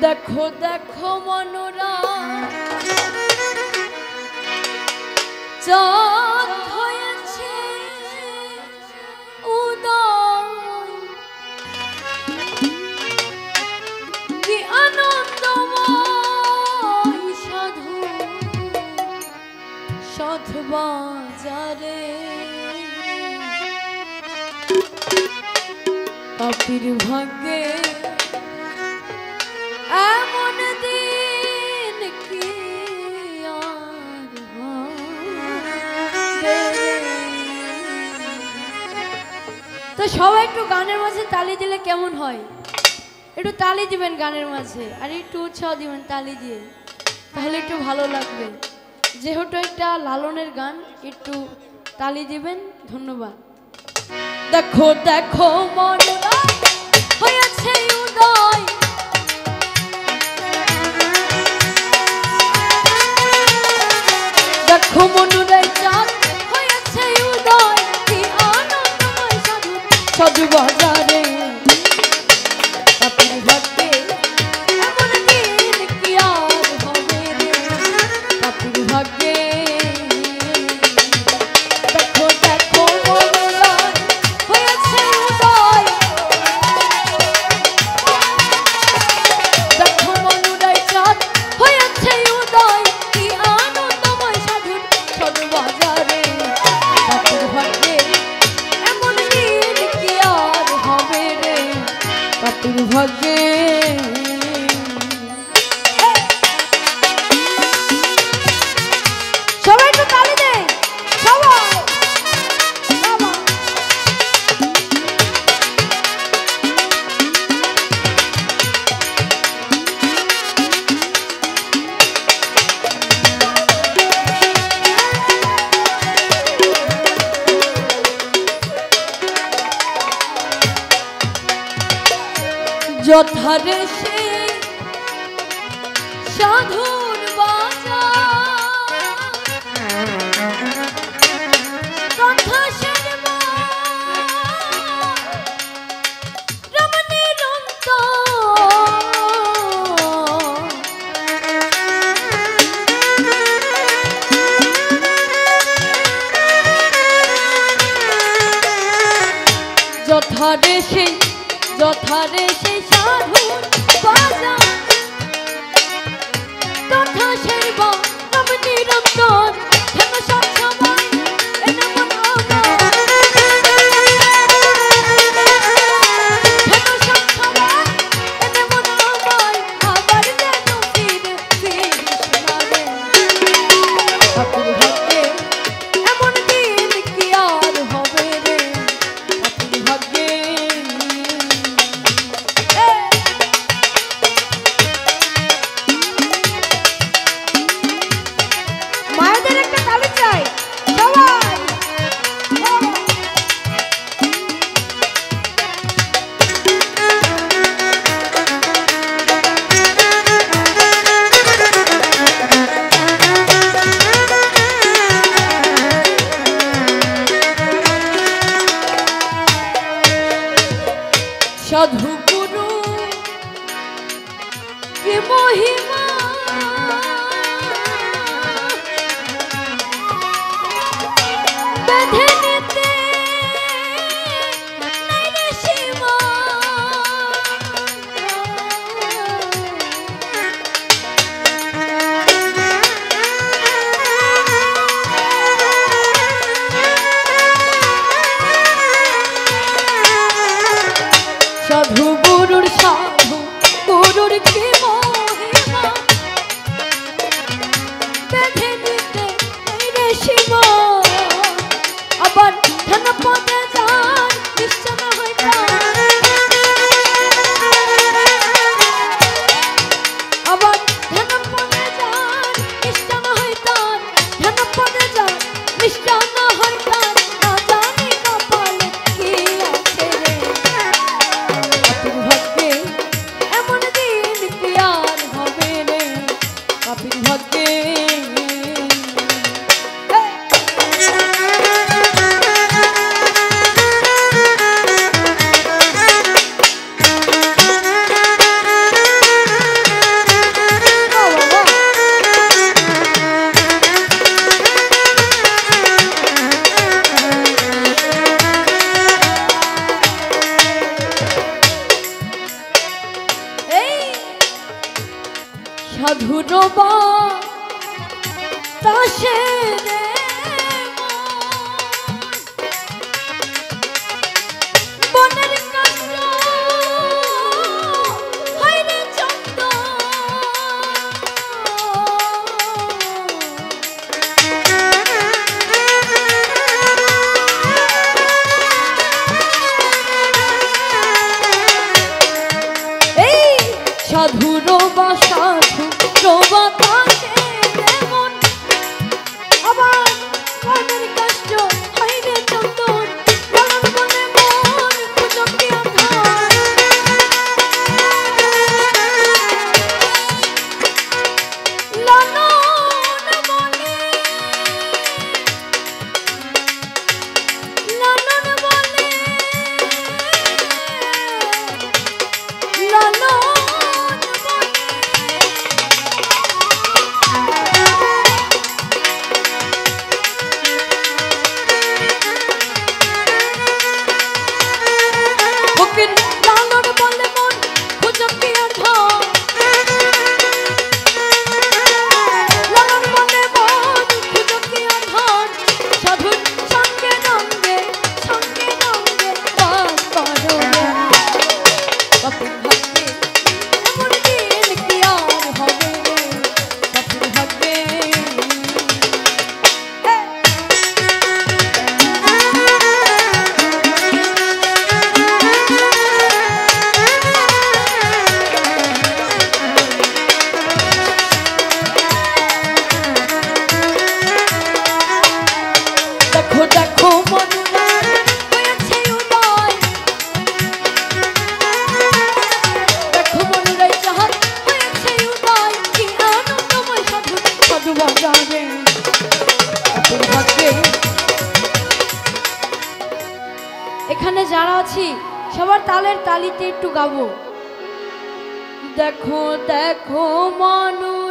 দেখো দেখো মনোরা চাঁদ হয়েছে উদয়, কি আনন্দময় সাধু সৎ বাজারে, পাপীর ভাগ্যে এমন দিন কি আর হবে। তো সবাই একটু গানের মাঝে তালি দিলে কেমন হয়? একটু তালি দিবেন গানের মাঝে, আর একটু উৎসাহ দিবেন তালি দিয়ে, তাহলে একটু ভালো লাগবে। যেহেতু একটা লালনের গান, একটু তালি দিবেন। ধন্যবাদ। দেখো দেখো মনোরা হয়েছে উদয়, দেখো মনোরা চাঁদ হয়েছে উদয়, কি আনন্দময় সাধু সাধু বাজারে, পাপীর ভাগ্যে এমন দিন কি আর হবে রে, পাপীর ভাগ্যে। দেখো দেখো মনোরা হয়েছে উদয়, দেখো মনোরা চাঁদ হয়েছে উদয়, কি আনন্দময় সাধু সাধু বাজারে, পাপীর ভাগ্যে এমন দিন কি আর হবে রে, পাপীর ভাগ্যে। সবাই একটু তালি দেয়, সবাই যথারে সে সাধুর বাজার, কথা শুনবো রমণীর যথারে সেই সাধুর বাজার, কথা শুনব রমণীর অন্তর, কেন সব সময় এনে মন আমার, কেন সব সময় এনে মন আমার, আবার যেন ফিরে ফিরিস না রে, পাপীর ভাগ্যে এমন দিন কি আর হবে রে, পাপীর ভাগ্যে। মায়েদের একটা তালি চাই সবাই। সাধু গুরু কি মহিমা, বেঁধে নিতে নাই রে সীমা, সাধু গুরুর কি মহিমা, সাধুর বাতাসে রে বনের কাণ্ড হায়রে চন্দন সাধুর বা সাধুর বাতাসে যেমন আবার মনের কষ্ট হায়রে চন্দন লালন বলে মন খুঁজকে আধার লালন বলে লালন এখানে যারা আছি সবার তালের তালিতে একটু গাবো। দেখো দেখো মানুষ